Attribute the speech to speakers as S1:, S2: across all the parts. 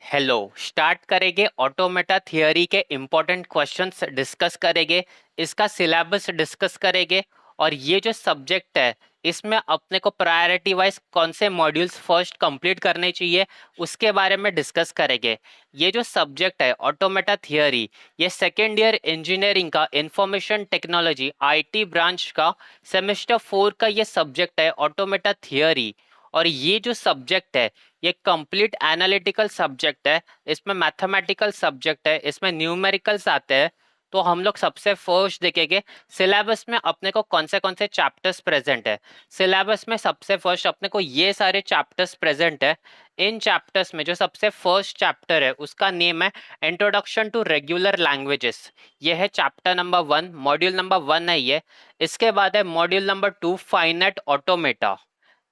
S1: Hello. Start करेंगे automata theory के important questions discuss करेंगे। इसका सिलेबस डिस्कस करेंगे। और ये जो सब्जेक्ट है इसमें अपने को प्रायोरिटी वाइज कौन से मॉड्यूल्स फर्स्ट कंप्लीट करने चाहिए उसके बारे में डिस्कस करेंगे। ये जो सब्जेक्ट है ऑटोमेटा थियरी, ये सेकेंड ईयर इंजीनियरिंग का इंफॉर्मेशन टेक्नोलॉजी आईटी ब्रांच का सेमेस्टर 4 का ये सब्जेक्ट है ऑटोमेटा थियरी। और ये जो सब्जेक्ट है ये कंप्लीट एनालिटिकल सब्जेक्ट है। इसमें मैथमेटिकल सब्जेक्ट है, इसमें न्यूमेरिकल्स आते हैं। तो हम लोग सबसे फर्स्ट देखेंगे सिलेबस में अपने को कौन से चैप्टर्स प्रेजेंट है। सिलेबस में सबसे फर्स्ट अपने को ये सारे चैप्टर्स प्रेजेंट है। इन चैप्टर्स में जो सबसे फर्स्ट चैप्टर है उसका नेम है इंट्रोडक्शन टू रेगुलर लैंग्वेजेस। ये है चैप्टर नंबर 1, मॉड्यूल नंबर 1 है ये। इसके बाद है मॉड्यूल नंबर 2 फाइनाइट ऑटोमेटा।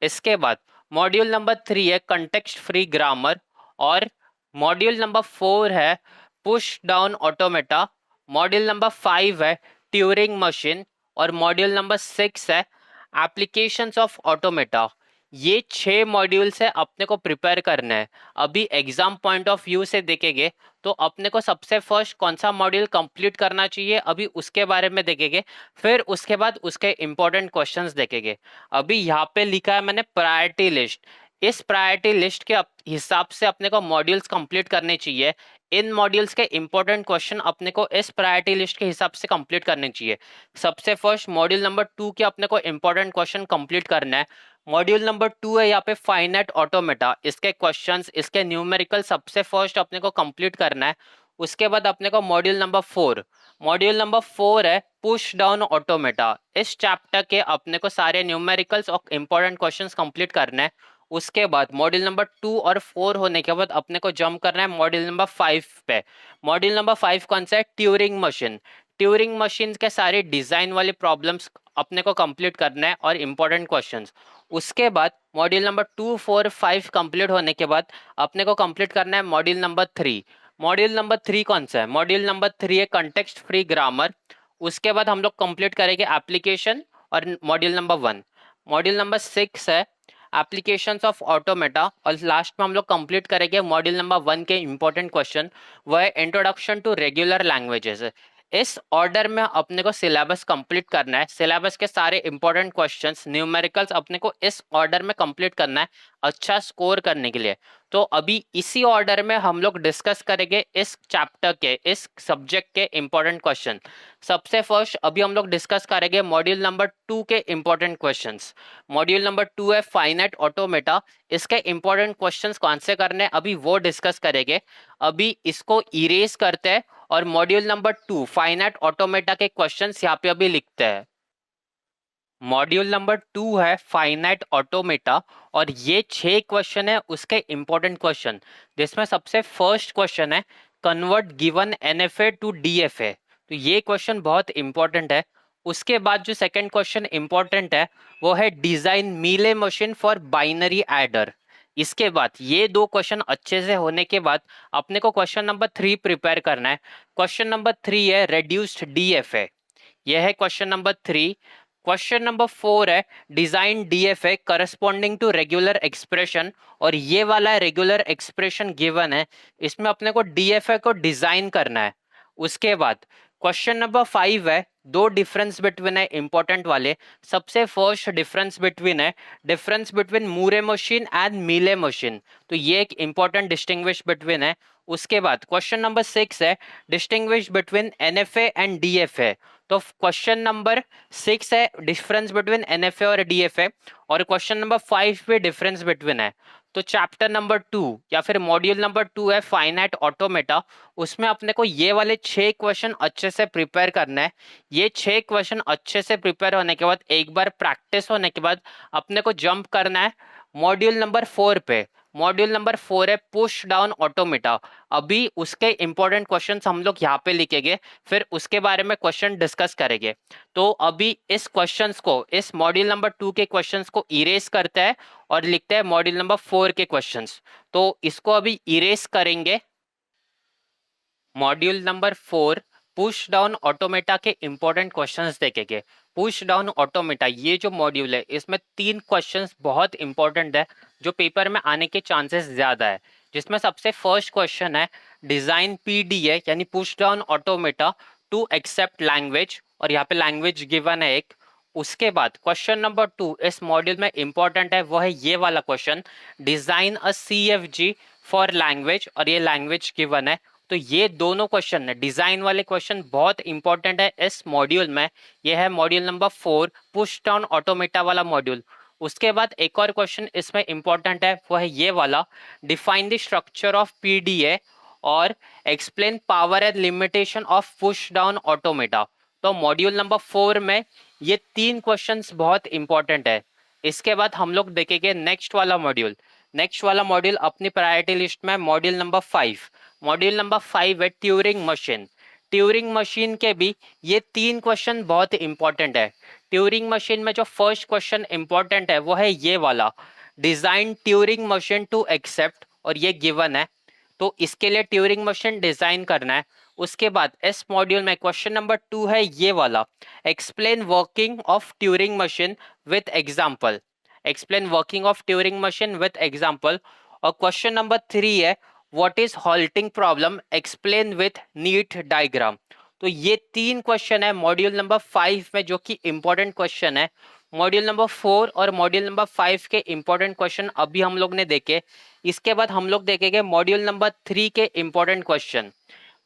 S1: इसके बाद मॉड्यूल नंबर 3 है कंटेक्स्ट फ्री ग्रामर। और मॉड्यूल नंबर 4 है push down automata. Module number 5 है ट्यूरिंग मशीन। और मॉड्यूल नंबर 6 है एप्लीकेशंस ऑफ ऑटोमेटा। ये 6 मॉड्यूल्स है अपने को प्रिपेयर करना है। अभी एग्जाम पॉइंट ऑफ व्यू से देखेंगे तो अपने को सबसे फर्स्ट कौन सा मॉड्यूल कंप्लीट करना चाहिए अभी उसके बारे में देखेंगे। फिर उसके बाद उसके इंपॉर्टेंट क्वेश्चंस देखेंगे। अभी यहाँ पे लिखा है मैंने प्रायोरिटी लिस्ट। इस प्रायोरिटी लिस्ट के हिसाब से अपने को मॉड्यूल्स कंप्लीट करने चाहिए। इन मॉड्यूल्स के इंपॉर्टेंट क्वेश्चन अपने को इस प्रायोरिटी लिस्ट के हिसाब से कंप्लीट करने चाहिए। सबसे फर्स्ट मॉड्यूल नंबर 2 के अपने को इंपॉर्टेंट क्वेश्चन कंप्लीट करना है। मॉड्यूल नंबर 2 है यहाँ पे फाइनाइट ऑटोमेटा। इसके क्वेश्चंस, इसके न्यूमेरिकल सबसे फर्स्ट अपने को कंप्लीट करना है। उसके बाद अपने को मॉड्यूल नंबर 4 है पुश डाउन ऑटोमेटा। इस चैप्टर के अपने को सारे न्यूमेरिकल्स और इंपॉर्टेंट क्वेश्चंस कंप्लीट करना है। उसके बाद मॉड्यूल नंबर 2 और 4 होने के बाद अपने को जंप करना है मॉड्यूल नंबर 5 पे। मॉड्यूल नंबर 5 कौन सा है? Turing machine. ट्यूरिंग मशीन के सारे डिजाइन वाले प्रॉब्लम्स अपने को कंप्लीट करना है और इंपॉर्टेंट क्वेश्चंस। उसके बाद मॉड्यूल नंबर 2, 4, 5 कंप्लीट होने के बाद अपने को कंप्लीट करना है मॉड्यूल नंबर 3। मॉड्यूल नंबर 3 कौन सा है? मॉड्यूल नंबर 3 है कंटेक्स्ट फ्री ग्रामर। उसके बाद हम लोग कंप्लीट करेंगे एप्लीकेशन और मॉड्यूल नंबर 1। मॉड्यूल नंबर 6 है एप्लीकेशंस ऑफ ऑटोमेटा। और लास्ट में हम लोग कंप्लीट करेंगे मॉड्यूल नंबर 1 के इंपॉर्टेंट क्वेश्चन, वह है इंट्रोडक्शन टू रेगुलर लैंग्वेजेस। इस ऑर्डर में अपने को सिलेबस कंप्लीट करना है। सिलेबस के सारे इंपॉर्टेंट क्वेश्चंस, न्यूमेरिकल्स अपने को इस ऑर्डर में कंप्लीट करना है अच्छा स्कोर करने के लिए। तो अभी इसी ऑर्डर में हम लोग डिस्कस करेंगे इस चैप्टर के, इस सब्जेक्ट के इंपॉर्टेंट क्वेश्चन। सबसे फर्स्ट अभी हम लोग डिस्कस करेंगे मॉड्यूल नंबर 2 के इंपॉर्टेंट क्वेश्चंस। मॉड्यूल नंबर 2 है फाइनाइट ऑटोमेटा। इसके इंपॉर्टेंट क्वेश्चंस कौन से करने हैं अभी वो डिस्कस करेंगे। अभी इसको इरेज करते हैं और मॉड्यूल नंबर 2 फाइनाइट ऑटोमेटा के क्वेश्चंस यहाँ पे अभी लिखते हैं। मॉड्यूल नंबर 2 है फाइनाइट ऑटोमेटा। और ये 6 क्वेश्चन है उसके इंपॉर्टेंट क्वेश्चन, जिसमें सबसे फर्स्ट क्वेश्चन है convert given NFA to DFA. तो ये क्वेश्चन बहुत इंपॉर्टेंट है। उसके बाद जो सेकंड क्वेश्चन इंपॉर्टेंट है वो है design Mealy machine for binary adder. इसके बाद ये दो क्वेश्चन अच्छे से होने के बाद अपने को क्वेश्चन नंबर 3 प्रिपेयर करना है। क्वेश्चन नंबर 3 है रेड्यूस्ड डीएफए। यह है क्वेश्चन नंबर 3। क्वेश्चन नंबर 4 है design DFA corresponding to regular expression. और ये वाला रेगुलर एक्सप्रेशन गिवन है, इसमें अपने को डीएफए को डिजाइन करना है। उसके बाद क्वेश्चन नंबर 5 है दो डिफरेंस बिटवीन है इंपॉर्टेंट वाले। सबसे first difference between Moore machine and Mealy machine. तो ये एक इंपॉर्टेंट डिस्टिंग्विश बिटवीन है। उसके बाद क्वेश्चन नंबर 6 है distinguish between NFA and DFA. तो क्वेश्चन नंबर 6 है डिफरेंस बिटवीन एनएफए और डीएफए। और क्वेश्चन नंबर 5 पे डिफरेंस बिटवीन है। तो चैप्टर नंबर 2 या फिर मॉड्यूल नंबर 2 है फाइनाइट ऑटोमेटा। उसमें अपने को ये वाले 6 क्वेश्चन अच्छे से प्रिपेयर करना है। ये 6 क्वेश्चन अच्छे से प्रिपेयर होने के बाद एक बार प्रैक्टिस होने के बाद अपने को जंप करना है मॉड्यूल नंबर 4 पे। मॉड्यूल नंबर 4 है पुश डाउन ऑटोमेटा। अभी उसके इंपॉर्टेंट क्वेश्चंस हम लोग यहाँ पे लिखेंगे, फिर उसके बारे में क्वेश्चन डिस्कस करेंगे। तो अभी इस क्वेश्चंस को, इस मॉड्यूल नंबर 2 के क्वेश्चंस को इरेज करते हैं और लिखते हैं मॉड्यूल नंबर 4 के क्वेश्चंस। तो इसको अभी इरेज करेंगे। Module number 4 push down automata के इंपॉर्टेंट क्वेश्चंस देखेंगे। पुश डाउन ऑटोमेटा ये जो मॉड्यूल है इसमें 3 क्वेश्चंस बहुत इंपॉर्टेंट है जो पेपर में आने के चांसेस ज्यादा है। जिसमें सबसे फर्स्ट क्वेश्चन है डिजाइन पीडीए यानी push down automata to accept language, और यहाँ पे लैंग्वेज गिवन है एक। उसके बाद क्वेश्चन नंबर 2 इस मॉड्यूल में इंपॉर्टेंट है, वो है ये वाला question, design a CFG for language, और ये लैंग्वेज गिवन है। तो ये दोनों क्वेश्चन है, डिजाइन वाले क्वेश्चन बहुत इंपॉर्टेंट है इस मॉड्यूल में। ये है module number 4 push down automata वाला मॉड्यूल। उसके बाद एक और क्वेश्चन इसमें इंपॉर्टेंट है, वो है ये वाला, define the structure of PDA और explain power and limitation of push down automata. तो मॉड्यूल नंबर 4 में ये 3 क्वेश्चंस बहुत इंपॉर्टेंट है। इसके बाद हम लोग देखेंगे नेक्स्ट वाला मॉड्यूल। नेक्स्ट वाला मॉड्यूल अपनी प्रायोरिटी लिस्ट में मॉड्यूल नंबर 5। मॉड्यूल नंबर 5 है ट्यूरिंग मशीन। ट्यूरिंग मशीन के भी ये 3 क्वेश्चन बहुत इंपॉर्टेंट है। ट्यूरिंग मशीन में जो फर्स्ट क्वेश्चन इंपॉर्टेंट है वो है ये वाला, design Turing machine to accept, और ये गिवन है। तो इसके लिए ट्यूरिंग मशीन डिजाइन करना है। उसके बाद इस मॉड्यूल में क्वेश्चन नंबर 2 है ये वाला, explain working of Turing machine with example. Explain working of Turing machine with example. और क्वेश्चन नंबर 3 है what is halting problem, explain with NEET diagram. तो ये 3 क्वेश्चन है मॉड्यूल नंबर 5 में जो कि इंपॉर्टेंट क्वेश्चन है। मॉड्यूल नंबर 4 और मॉड्यूल नंबर 5 के इंपॉर्टेंट क्वेश्चन अभी हम लोग ने देखे। इसके बाद हम लोग देखेंगे मॉड्यूल नंबर 3 के इंपॉर्टेंट क्वेश्चन।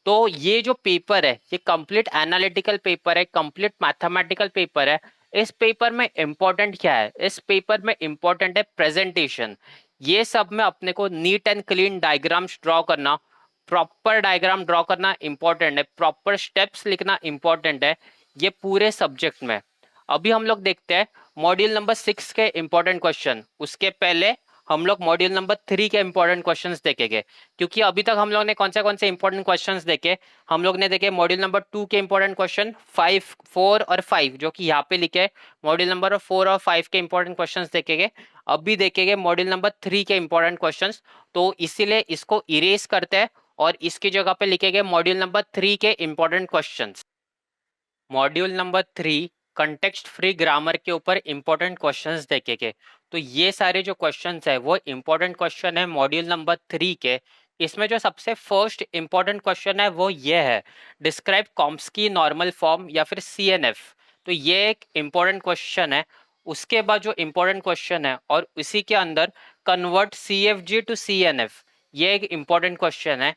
S1: तो ये जो पेपर है ये कंप्लीट एनालिटिकल पेपर है, कंप्लीट मैथमेटिकल पेपर है। इस पेपर में इंपॉर्टेंट क्या है, इस पेपर में इंपॉर्टेंट है प्रेजेंटेशन। ये सब में अपने को neat and clean diagrams draw करना, प्रॉपर डायग्राम ड्रॉ करना इंपॉर्टेंट है, प्रॉपर स्टेप्स लिखना इंपॉर्टेंट है ये पूरे सब्जेक्ट में। अभी हम लोग देखते हैं मॉड्यूल नंबर 6 के इंपॉर्टेंट क्वेश्चन। उसके पहले हम लोग मॉड्यूल नंबर 3 के इंपॉर्टेंट क्वेश्चंस देखेंगे, क्योंकि अभी तक हम लोग ने कौन से इंपॉर्टेंट क्वेश्चंस देखे। हम लोग ने देखे मॉड्यूल नंबर 2 के इंपॉर्टेंट क्वेश्चन 5, 4 और 5 जो कि यहाँ पे लिखे। मॉड्यूल नंबर 4 और 5 के इंपॉर्टेंट क्वेश्चंस देखेंगे। अभी देखेंगे मॉड्यूल नंबर 3 के इंपॉर्टेंट क्वेश्चंस। तो इसीलिए इसको इरेज करते हैं और इसकी जगह पे लिखेंगे मॉड्यूल नंबर 3 के important questions. Module number 3 context free grammar के ऊपर इंपॉर्टेंट क्वेश्चंस देखेंगे। तो ये सारे जो क्वेश्चंस है वो इंपॉर्टेंट क्वेश्चन है मॉड्यूल नंबर 3 के। इसमें जो सबसे फर्स्ट इंपॉर्टेंट क्वेश्चन है वो ये है, डिस्क्राइब कॉम्स्की नॉर्मल फॉर्म या फिर सीएनएफ। तो ये एक इंपॉर्टेंट क्वेश्चन है। उसके बाद जो इंपॉर्टेंट क्वेश्चन है और इसी के अंदर कन्वर्ट सीएफजी टू सीएनएफ, ये एक इंपॉर्टेंट क्वेश्चन है।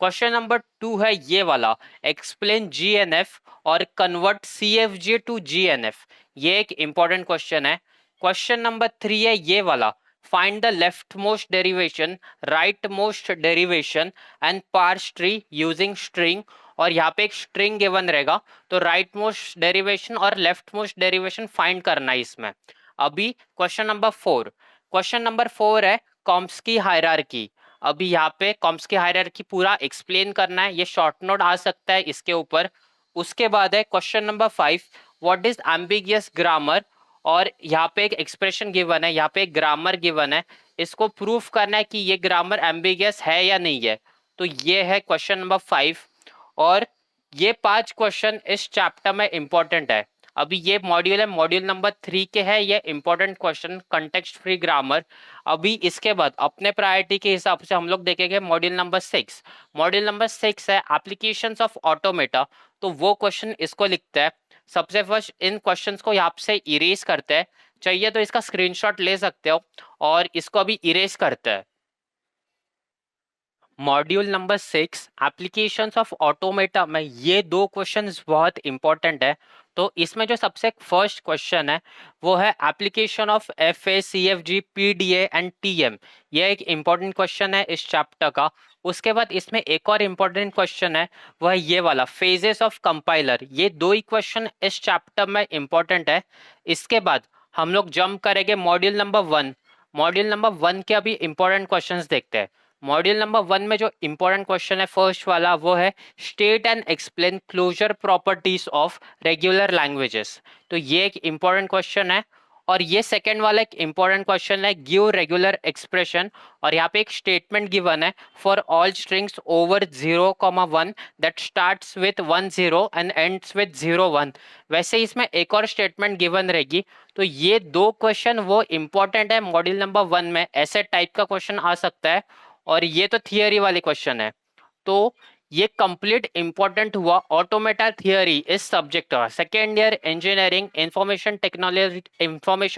S1: क्वेश्चन नंबर 2 है ये वाला, एक्सप्लेन जीएनएफ और कन्वर्ट सीएफजी टू जीएनएफ, ये एक इंपॉर्टेंट क्वेश्चन है। क्वेश्चन नंबर 3 है ये वाला, find the left most derivation, right most derivation and parse tree using string, और यहाँ पे एक स्ट्रिंग गिवन रहेगा तो राइट मोस्ट डेरिवेशन और लेफ्ट मोस्ट डेरिवेशन फाइंड करना है इसमें। अभी क्वेश्चन नंबर 4, क्वेश्चन नंबर 4 है कॉम्स्की हायरार्की। अभी यहाँ पे कॉम्स्की हायरार्की पूरा एक्सप्लेन करना है, ये शॉर्ट नोट आ सकता है इसके ऊपर। उसके बाद है question number 5, what is ambiguous grammar, और यहाँ पे एक एक्सप्रेशन गिवन है, यहाँ पे एक ग्रामर गिवन है, इसको प्रूफ करना है कि ये ग्रामर एम्बिगियस है या नहीं है। तो ये है क्वेश्चन नंबर 5। और ये 5 क्वेश्चन इस चैप्टर में इंपॉर्टेंट है। अभी ये मॉड्यूल है मॉड्यूल नंबर 3 के है ये important question context free grammar. अभी इसके बाद अपने प्रायोरिटी के हिसाब से हम लोग देखेंगे मॉड्यूल नंबर 6। मॉड्यूल नंबर 6 है एप्लीकेशंस ऑफ ऑटोमेटा। तो वो क्वेश्चन इसको लिखता है। सबसे फर्स्ट इन क्वेश्चंस को यहाँ से इरेज करते हैं, चाहिए तो इसका स्क्रीनशॉट ले सकते हो और इसको अभी इरेज करते हैं। Module number 6 applications of automata में ये 2 क्वेश्चंस बहुत इंपॉर्टेंट है। तो इसमें जो सबसे फर्स्ट क्वेश्चन है वो है application of F A C F G P D and T M, ये एक इंपॉर्टेंट क्वेश्चन है इस चैप्टर का। उसके बाद इसमें एक और इम्पोर्टेंट क्वेश्चन है वह है ये वाला, फेजेस ऑफ कंपाइलर। ये 2 ही क्वेश्चन इस चैप्टर में इंपॉर्टेंट है। इसके बाद हम लोग जंप करेंगे मॉड्यूल नंबर 1। मॉड्यूल नंबर 1 के अभी इंपॉर्टेंट क्वेश्चंस देखते हैं। मॉड्यूल नंबर 1 में जो इंपॉर्टेंट क्वेश्चन है फर्स्ट वाला वो है state and explain closure properties of regular languages. तो ये एक इंपॉर्टेंट क्वेश्चन है। और ये सेकंड वाला एक इंपॉर्टेंट क्वेश्चन है गिव रेगुलर एक्सप्रेशन, और यहाँ पे एक स्टेटमेंट गिवन है for all strings over 0,1 that starts with 10 and ends with 01। वैसे इसमें एक और स्टेटमेंट गिवन रहेगी। तो ये 2 क्वेश्चन वो इंपॉर्टेंट है मॉड्यूल नंबर 1 में, ऐसे टाइप का क्वेश्चन आ सकता है। और ये तो थियरी वाले क्वेश्चन है। तो ये कंप्लीट इंपॉर्टेंट हुआ ऑटोमेटा थियरी इस सब्जेक्ट का, second year engineering information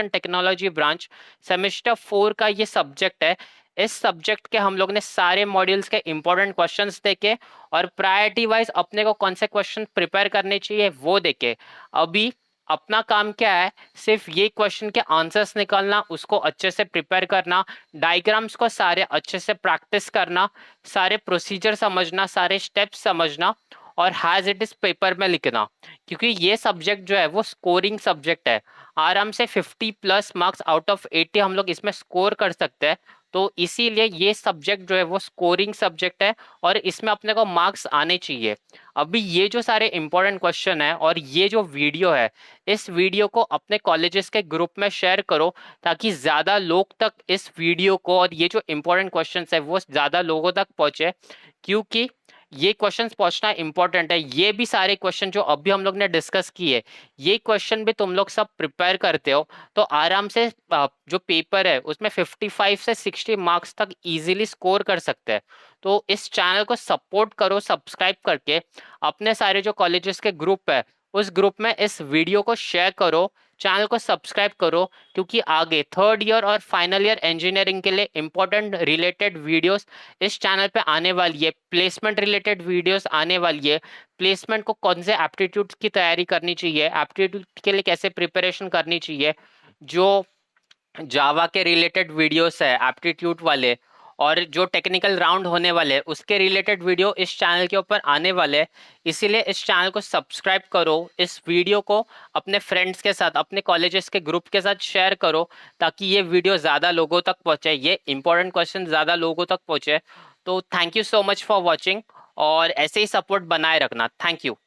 S1: technology branch semester 4 का ये सब्जेक्ट है। इस सब्जेक्ट के हम लोग ने सारे मॉड्यूल्स के इंपॉर्टेंट क्वेश्चंस देखे और प्रायोरिटी वाइज अपने को कौन से क्वेश्चन प्रिपेयर करने चाहिए वो देखे। अभी अपना काम क्या है, सिर्फ ये क्वेश्चन के आंसर्स निकालना, उसको अच्छे से प्रिपेयर करना, डायग्राम्स को सारे अच्छे से प्रैक्टिस करना, सारे प्रोसीजर समझना, सारे स्टेप्स समझना और हैज इट इज पेपर में लिखना। क्योंकि ये सब्जेक्ट जो है वो स्कोरिंग सब्जेक्ट है, आराम से 50+ मार्क्स आउट ऑफ 80 हम लोग इसमें स्कोर कर सकते हैं। तो इसीलिए ये सब्जेक्ट जो है वो स्कोरिंग सब्जेक्ट है और इसमें अपने को मार्क्स आने चाहिए। अभी ये जो सारे इंपॉर्टेंट क्वेश्चन है और ये जो वीडियो है, इस वीडियो को अपने कॉलेजेस के ग्रुप में शेयर करो ताकि ज़्यादा लोग तक इस वीडियो को और ये जो इंपॉर्टेंट क्वेश्चंस है वो ज़्यादा लोगों तक पहुँचे। क्योंकि ये क्वेश्चंस पहुंचना इंपॉर्टेंट है। ये भी सारे क्वेश्चन जो अभी हम लोग ने डिस्कस किए, ये क्वेश्चन भी तुम लोग सब प्रिपेयर करते हो तो आराम से जो पेपर है उसमें 55 से 60 मार्क्स तक इजीली स्कोर कर सकते हैं। तो इस चैनल को सपोर्ट करो सब्सक्राइब करके, अपने सारे जो कॉलेजेस के ग्रुप है उस ग्रुप में इस वीडियो को शेयर करो, चैनल को सब्सक्राइब करो। क्योंकि आगे थर्ड ईयर और फाइनल ईयर इंजीनियरिंग के लिए इंपॉर्टेंट रिलेटेड वीडियोस इस चैनल पे आने वाली है, प्लेसमेंट रिलेटेड वीडियोस आने वाली है। प्लेसमेंट को कौन से एप्टीट्यूड की तैयारी करनी चाहिए, एप्टीट्यूड के लिए कैसे प्रिपरेशन करनी चाहिए, जो जावा के रिलेटेड वीडियोस है एप्टीट्यूड वाले, और जो टेक्निकल राउंड होने वाले हैं उसके रिलेटेड वीडियो इस चैनल के ऊपर आने वाले हैं। इसीलिए इस चैनल को सब्सक्राइब करो, इस वीडियो को अपने फ्रेंड्स के साथ, अपने कॉलेजेस के ग्रुप के साथ शेयर करो ताकि ये वीडियो ज़्यादा लोगों तक पहुँचे, ये इंपॉर्टेंट क्वेश्चन ज़्यादा लोगों तक पहुँचे। तो thank you so much for watching और ऐसे ही सपोर्ट बनाए रखना। Thank you.